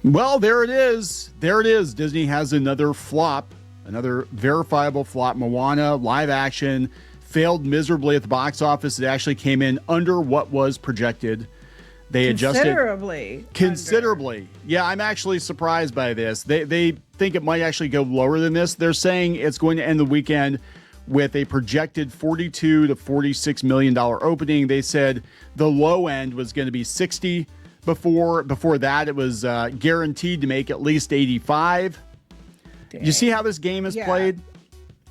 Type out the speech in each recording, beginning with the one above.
Well, there it is. There it is. Disney has another flop, another verifiable flop. Moana, live action, failed miserably at the box office. It actually came in under what was projected. They adjusted considerably. Yeah, I'm actually surprised by this. They think it might actually go lower than this. They're saying it's going to end the weekend with a projected $42 to $46 million opening. They said the low end was going to be 60. Before that, it was guaranteed to make at least 85. Dang. You see how this game is played?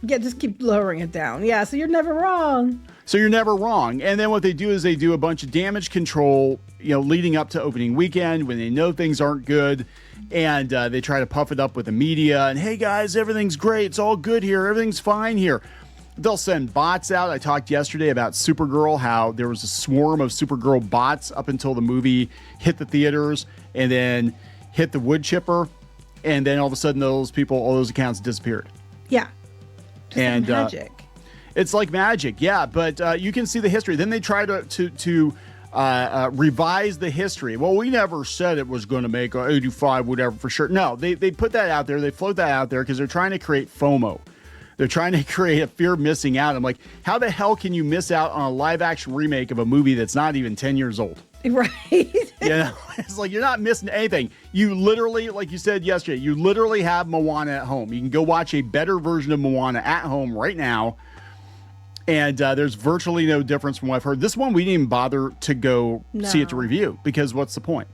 Yeah, just keep lowering it down. Yeah, so you're never wrong. And then what they do is they do a bunch of damage control, leading up to opening weekend when they know things aren't good. And they try to puff it up with the media. And, hey, guys, everything's great. It's all good here. Everything's fine here. They'll send bots out. I talked yesterday about Supergirl, how there was a swarm of Supergirl bots up until the movie hit the theaters and then hit the wood chipper. And then all of a sudden, all those accounts disappeared. Yeah. Just like magic. It's like magic, yeah. But you can see the history. Then they try to revise the history. Well, we never said it was going to make 85, whatever, for sure. No, they put that out there. They float that out there because they're trying to create FOMO. They're trying to create a fear of missing out. I'm like, how the hell can you miss out on a live action remake of a movie that's not even 10 years old? Right. It's like you're not missing anything. You literally, like you said yesterday, you literally have Moana at home. You can go watch a better version of Moana at home right now. And there's virtually no difference from what I've heard. This one, we didn't even bother to go see it to review because what's the point?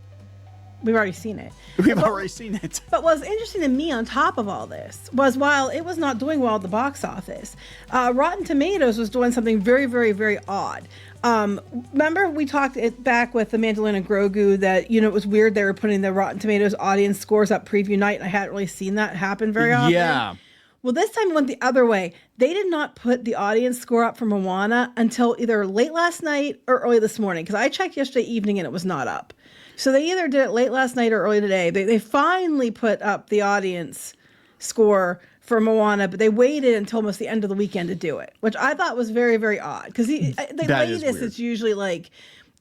We've already seen it. Already seen it. But what's interesting to me on top of all this was while it was not doing well at the box office, Rotten Tomatoes was doing something very, very, very odd. Remember we talked it back with the Mandalorian and Grogu that, it was weird they were putting the Rotten Tomatoes audience scores up preview night. And I hadn't really seen that happen very often. Yeah. Well, this time it went the other way. They did not put the audience score up for Moana until either late last night or early this morning. Because I checked yesterday evening and it was not up. So they either did it late last night or early today. They finally put up the audience score for Moana, but they waited until almost the end of the weekend to do it, which I thought was very, very odd. Because the latest, it's usually like,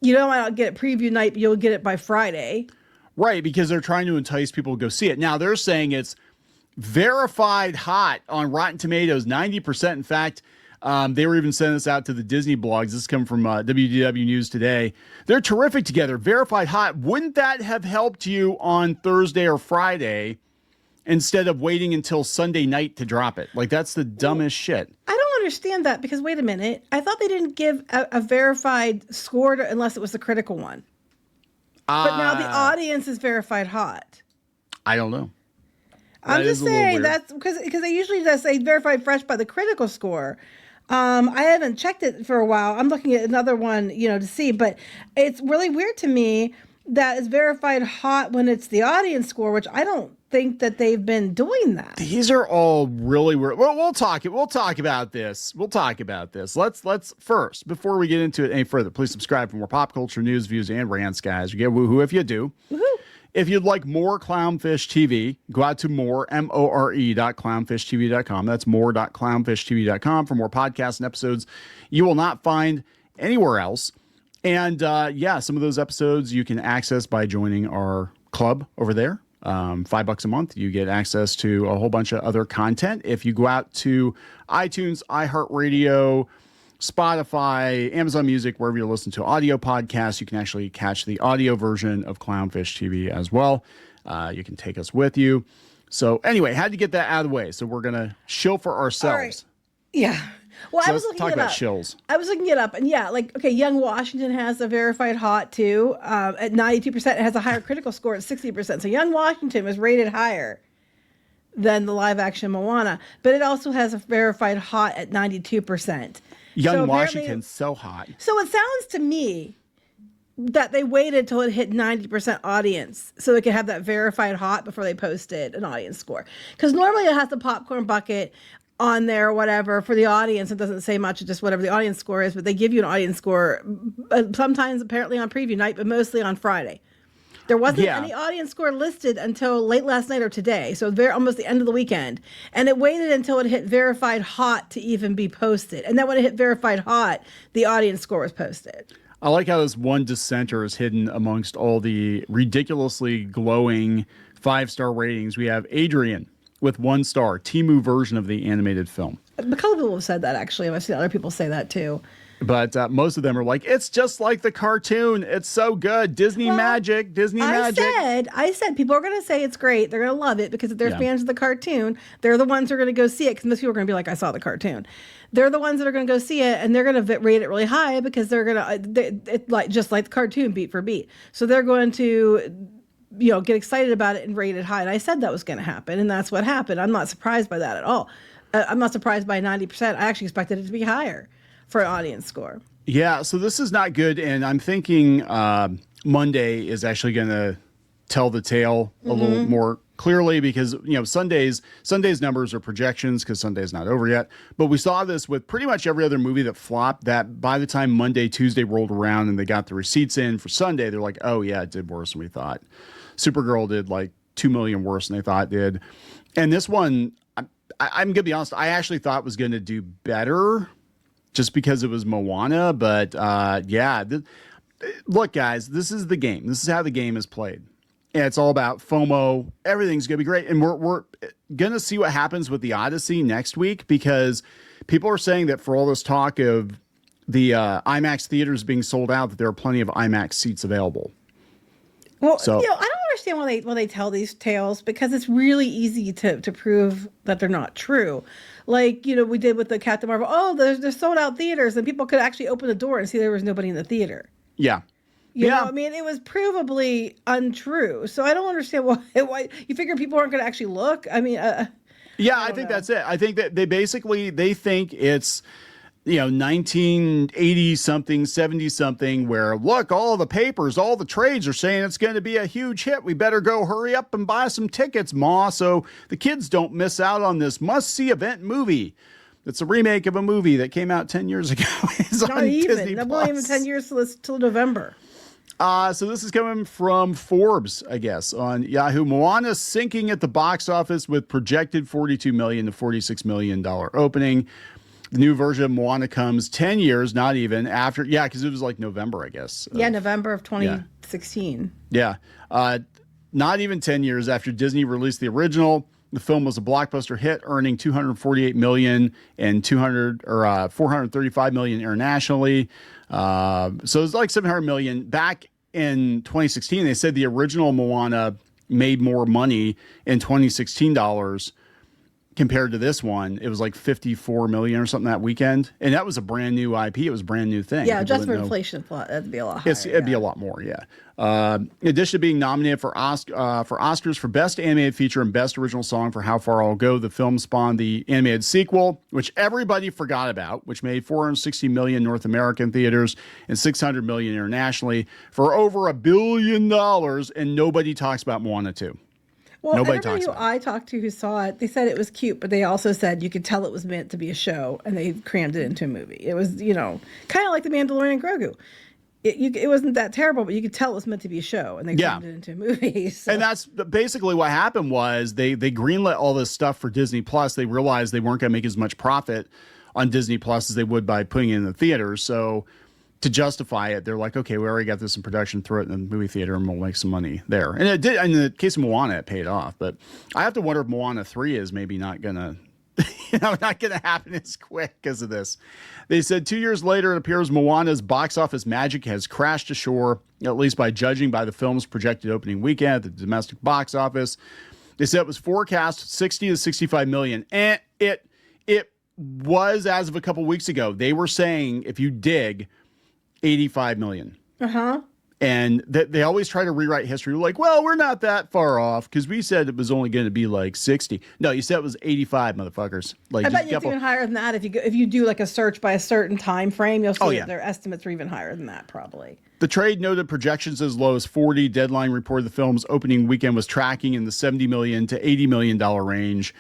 you don't want to get it preview night, but you'll get it by Friday. Right, because they're trying to entice people to go see it. Now, they're saying it's verified hot on Rotten Tomatoes, 90%. In fact, they were even sending this out to the Disney blogs. This is coming from WDW News today. They're terrific together. Verified hot. Wouldn't that have helped you on Thursday or Friday instead of waiting until Sunday night to drop it? Like, that's the dumbest shit. I don't understand that because, wait a minute. I thought they didn't give a verified score unless it was the critical one. But now the audience is verified hot. I don't know. I'm just saying that's because they usually just say verified fresh by the critical score. I haven't checked it for a while. I'm looking at another one, to see, but it's really weird to me that it's verified hot when it's the audience score, which I don't think that they've been doing that. These are all really weird. Well, we'll talk about this. Let's first, before we get into it any further, please subscribe for more pop culture news, views, and rants, guys. You get woohoo if you do. Woohoo. If you'd like more Clownfish TV, go out to more.clownfishtv.com. That's more.clownfishtv.com for more podcasts and episodes you will not find anywhere else. And some of those episodes you can access by joining our club over there. $5 a month. You get access to a whole bunch of other content. If you go out to iTunes, iHeartRadio, Spotify, Amazon Music, wherever you listen to audio podcasts, you can actually catch the audio version of Clownfish TV as well. You can take us with you. So anyway, had to get that out of the way. So we're going to shill for ourselves. All right. Yeah. Well, so I was looking talk it about up. Shills. I was looking it up, and Young Washington has a verified hot too. At 92%, it has a higher critical score at 60%. So Young Washington was rated higher than the live action Moana, but it also has a verified hot at 92%. Young Washington's so hot. So it sounds to me that they waited till it hit 90% audience so they could have that verified hot before they posted an audience score. Because normally it has the popcorn bucket on there or whatever for the audience. It doesn't say much, just whatever the audience score is, but they give you an audience score sometimes apparently on preview night, but mostly on Friday. There wasn't any audience score listed until late last night or today, so almost the end of the weekend. And it waited until it hit verified hot to even be posted. And then when it hit verified hot, the audience score was posted. I like how this one dissenter is hidden amongst all the ridiculously glowing 5-star ratings. We have Adrian with 1 star, Timu version of the animated film. A couple people have said that, actually. I've seen other people say that too. But most of them are like, it's just like the cartoon. It's so good. Disney magic, Disney magic. I said people are going to say it's great. They're going to love it because if they're fans of the cartoon, they're the ones who are going to go see it, because most people are going to be like, I saw the cartoon. They're the ones that are going to go see it, and they're going to rate it really high because they're going to, it's like just like the cartoon beat for beat. So they're going to, get excited about it and rate it high. And I said that was going to happen, and that's what happened. I'm not surprised by that at all. I'm not surprised by 90%. I actually expected it to be higher for an audience score. Yeah, so this is not good, and I'm thinking Monday is actually going to tell the tale a little more clearly, because Sunday's numbers are projections because Sunday's not over yet. But we saw this with pretty much every other movie that flopped, that by the time Monday, Tuesday rolled around and they got the receipts in for Sunday, they're like, oh yeah, it did worse than we thought. Supergirl did like 2 million worse than they thought it did. And this one, I'm going to be honest, I actually thought was going to do better just because it was Moana. But look, guys, this is the game. This is how the game is played. And it's all about FOMO. Everything's going to be great. And we're going to see what happens with the Odyssey next week, because people are saying that for all this talk of the IMAX theaters being sold out, that there are plenty of IMAX seats available. Well, I don't understand why they tell these tales, because it's really easy to prove that they're not true. Like, we did with the Captain Marvel. Oh, there's sold out theaters, and people could actually open the door and see there was nobody in the theater. Yeah. You know, I mean, it was provably untrue. So I don't understand why you figure people aren't going to actually look. I mean, I think that's it. I think that they think it's 1980 something, 70 something, where look, all the papers, all the trades are saying it's going to be a huge hit. We better go hurry up and buy some tickets, Ma, so the kids don't miss out on this must-see event movie. It's a remake of a movie that came out 10 years ago. It's not on even. Disney Not Plus. even 10 years till November. So this is coming from Forbes, I guess, on Yahoo. Moana sinking at the box office with projected $42 million to $46 million opening. The new version of Moana comes 10 years, not even, after, because it was like November, I guess. November of 2016. Yeah. Not even 10 years after Disney released the original. The film was a blockbuster hit, earning $248 million and $435 million internationally. So it's like $700 million. Back in 2016, they said the original Moana made more money in 2016 dollars compared to this one. It was like 54 million or something that weekend. And that was a brand new IP. It was a brand new thing. Yeah, just for inflation, that'd be a lot higher. It'd be a lot more, yeah. In addition to being nominated for Oscars for Best Animated Feature and Best Original Song for How Far I'll Go, the film spawned the animated sequel, which everybody forgot about, which made $460 million North American theaters and $600 million internationally for over $1 billion, and nobody talks about Moana 2. Well, everybody who I talked to who saw it, they said it was cute, but they also said you could tell it was meant to be a show, and they crammed it into a movie. It was, kind of like The Mandalorian and Grogu. It wasn't that terrible, but you could tell it was meant to be a show, and they crammed it into a movie. So. And that's basically what happened. Was they greenlit all this stuff for Disney Plus. They realized they weren't going to make as much profit on Disney Plus as they would by putting it in the theaters. So to justify it, they're like, okay, we already got this in production, throw it in the movie theater and we'll make some money there. And it did. In the case of Moana, it paid off. But I have to wonder if Moana 3 is maybe not going to, not going to happen as quick because of this. They said 2 years later, it appears Moana's box office magic has crashed ashore, at least by judging by the film's projected opening weekend at the domestic box office. They said it was forecast 60 to 65 million. And it was, as of a couple weeks ago, they were saying, if you dig, 85 million. And they always try to rewrite history. Like, well, we're not that far off because we said it was only going to be like 60. No, you said it was 85, motherfuckers. Like, I bet you it's even higher than that. If you do like a search by a certain time frame, you'll see that their estimates are even higher than that, probably. The trade noted projections as low as 40. Deadline reported the film's opening weekend was tracking in the $70 million to $80 million range.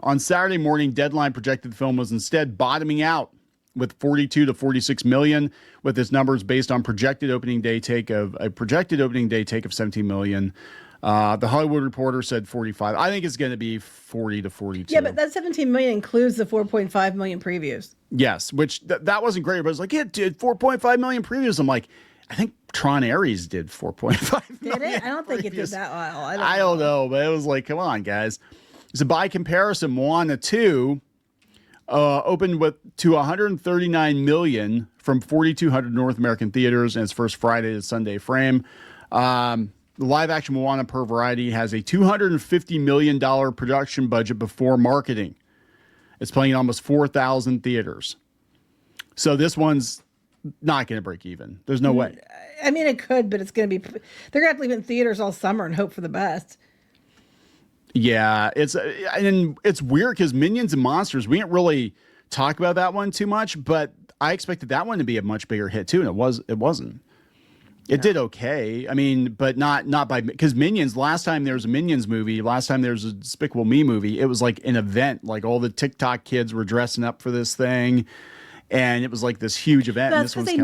On Saturday morning, Deadline projected the film was instead bottoming out with 42 to 46 million, with its numbers based on projected opening day take of 17 million. The Hollywood Reporter said 45. I think it's going to be 40 to 42. Yeah, but that 17 million includes the 4.5 million previews. Yes, which that wasn't great, but it's like, it did 4.5 million previews. I'm like, I think Tron Ares did 4.5 million. Did it? I don't think it did that well. I don't know, but it was like, come on, guys. So by comparison, Moana 2 opened to 139 million from 4,200 North American theaters in its first Friday to Sunday frame. The live action Moana per Variety has a $250 million production budget before marketing. It's playing in almost 4,000 theaters. So this one's not going to break even. There's no way. I mean, it could, but it's going to be, they're going to have to leave it in theaters all summer and hope for the best. Yeah, it's weird because Minions and Monsters, we didn't really talk about that one too much, but I expected that one to be a much bigger hit too, and it wasn't. It did okay. I mean, but not by, because Minions, last time there was a Minions movie, last time there was a Despicable Me movie, it was like an event. Like all the TikTok kids were dressing up for this thing, and it was like this huge event. That's because they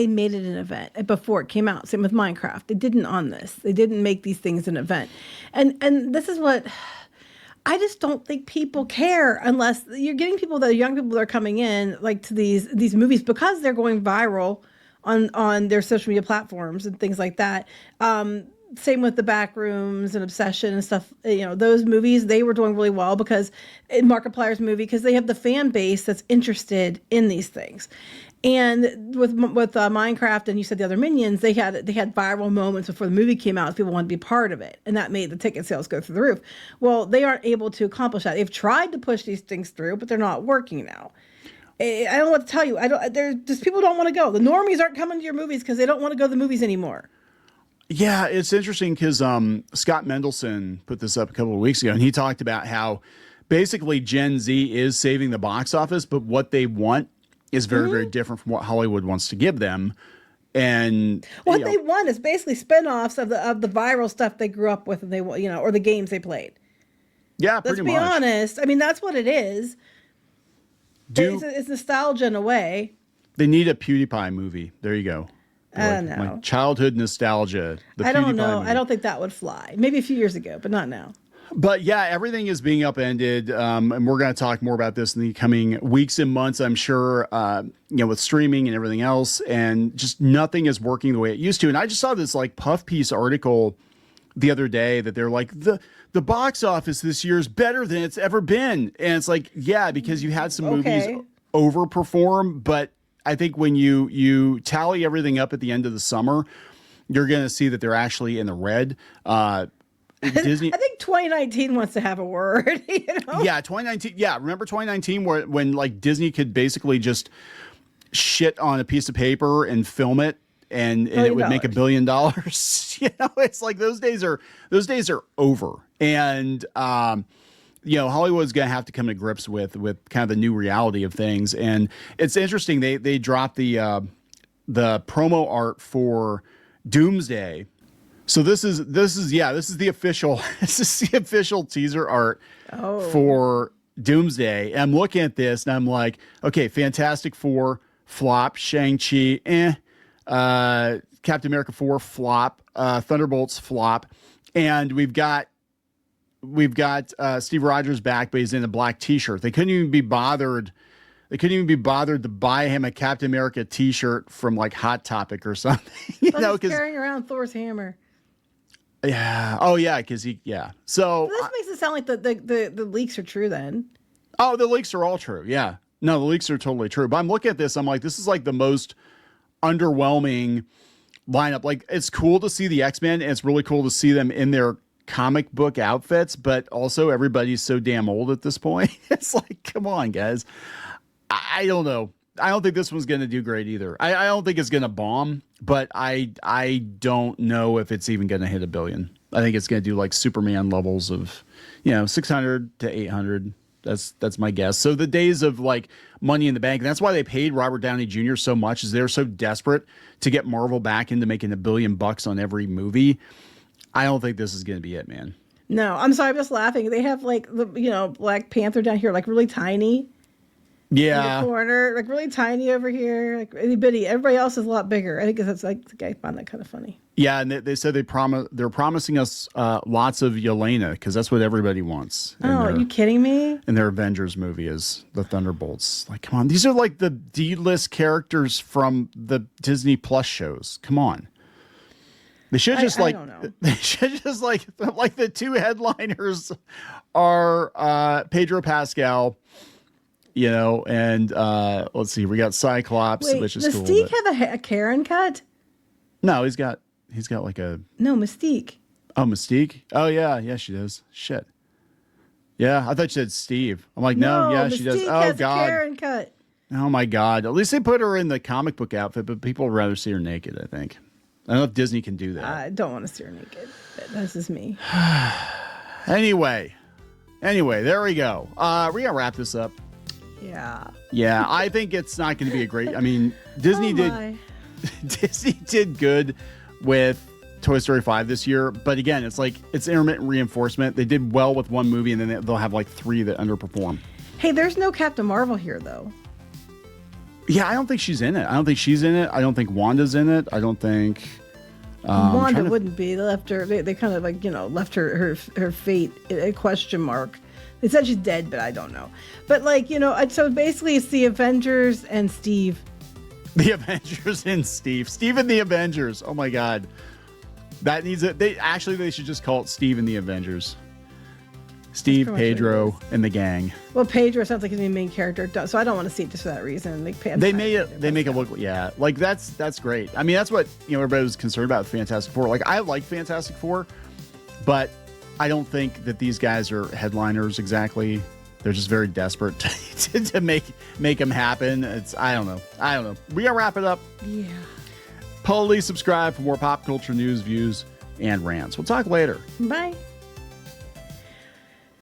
made it an event before it came out. Same with Minecraft. They didn't on this. They didn't make these things an event. And this is what I just don't think people care unless you're getting people, the young people that are coming in like to these movies because they're going viral on their social media platforms and things like that. Same with the Backrooms and Obsession and stuff. You know, those movies, they were doing really well because in Markiplier's movie, because they have the fan base that's interested in these things. And with Minecraft and you said the other Minions, they had viral moments before the movie came out. People wanted to be part of it, and that made the ticket sales go through the roof. Well, they aren't able to accomplish that. They've tried to push these things through, but they're not working now. I don't know what to tell you. There's just people don't want to go. The normies aren't coming to your movies because they don't want to go to the movies anymore. Yeah, it's interesting because Scott Mendelson put this up a couple of weeks ago, and he talked about how basically Gen Z is saving the box office, but what they want is very, very different from what Hollywood wants to give them. And what they want is basically spinoffs of the viral stuff they grew up with, and or the games they played. Yeah, pretty much. Let's be honest. I mean, that's what it is. It's nostalgia in a way. They need a PewDiePie movie. There you go. I don't know. Like childhood nostalgia. I don't know. I don't think that would fly. Maybe a few years ago, but not now. But yeah, everything is being upended. And we're going to talk more about this in the coming weeks and months, I'm sure, with streaming and everything else. And just nothing is working the way it used to. And I just saw this like puff piece article the other day that they're like, the box office this year is better than it's ever been. And it's like, yeah, because you had some movies overperform, but I think when you tally everything up at the end of the summer, you're going to see that they're actually in the red. Disney. I think 2019 wants to have a word. Yeah, 2019. Yeah, remember 2019 when like Disney could basically just shit on a piece of paper and film it, and it would make $1 billion. It's like those days are over, and Hollywood's going to have to come to grips with kind of the new reality of things. And it's interesting. They dropped the promo art for Doomsday. So this is the official teaser art for Doomsday. And I'm looking at this and I'm like, okay, Fantastic Four flop, Shang-Chi, Captain America 4 flop, Thunderbolts flop, and we've got Steve Rogers back, but he's in a black T-shirt. They couldn't even be bothered to buy him a Captain America T-shirt from like Hot Topic or something. He's carrying around Thor's hammer. Yeah. Oh yeah. So this makes it sound like the leaks are true then. Oh, the leaks are all true. Yeah. No, the leaks are totally true. But I'm looking at this. I'm like, this is like the most underwhelming lineup. Like, it's cool to see the X-Men, and it's really cool to see them in their comic book outfits, but also everybody's so damn old at this point. It's like, come on, guys. I don't know. I don't think this one's going to do great either. I don't think it's going to bomb, but I don't know if it's even going to hit $1 billion. I think it's going to do like Superman levels of, 600 to 800. That's my guess. So the days of like Money in the Bank, and that's why they paid Robert Downey Jr. so much, is they're so desperate to get Marvel back into making $1 billion on every movie. I don't think this is going to be it, man. No, I'm sorry. I'm just laughing. They have like Black Panther down here, like really tiny. Yeah. in the corner, like really tiny over here, like itty bitty. Everybody else is a lot bigger. I think that's like I find that kind of funny. Yeah, and they said they're promising us lots of Yelena because that's what everybody wants. Oh, are you kidding me? In their Avengers movie is the Thunderbolts. Like, come on, these are like the D-list characters from the Disney Plus shows. Come on. They should just I don't know. They should just like the two headliners are Pedro Pascal, you know, and let's see, we got Cyclops, Wait, which is does cool. Mystique have a Karen cut? No, he's got like a Mystique. Oh, Mystique. Oh yeah, she does. Shit. Yeah, I thought you said Steve. I'm like, no, yeah, she does. Mystique Oh has God. a Karen cut. Oh my God. At least they put her in the comic book outfit, but people would rather see her naked, I think. I don't know if Disney can do that. I don't want to see her naked. But this is me. Anyway, there we go. We're gonna wrap this up. Yeah. Yeah, I think it's not going to be a great. I mean, Disney did good with Toy Story 5 this year, but again, it's intermittent reinforcement. They did well with one movie, and then they'll have like 3 that underperform. Hey, there's no Captain Marvel here though. Yeah, I don't think she's in it. I don't think she's in it. I don't think Wanda's in it. I don't think Wanda wouldn't be. They left her. They kind of like left her fate a question mark. They said she's dead, but I don't know. But so basically, it's the Avengers and Steve. The Avengers and Steve. Steve and the Avengers. Oh my God, that needs it. They should just call it Steve and the Avengers. Steve, Pedro, and the gang. Well, Pedro sounds like he's the main character, so I don't want to see it just for that reason. They make it look, yeah, like that's great. I mean, that's what everybody was concerned about with Fantastic Four. Like, I like Fantastic Four, but I don't think that these guys are headliners exactly. They're just very desperate to make them happen. I don't know. We gotta wrap it up. Yeah. Please subscribe for more pop culture news, views, and rants. We'll talk later. Bye.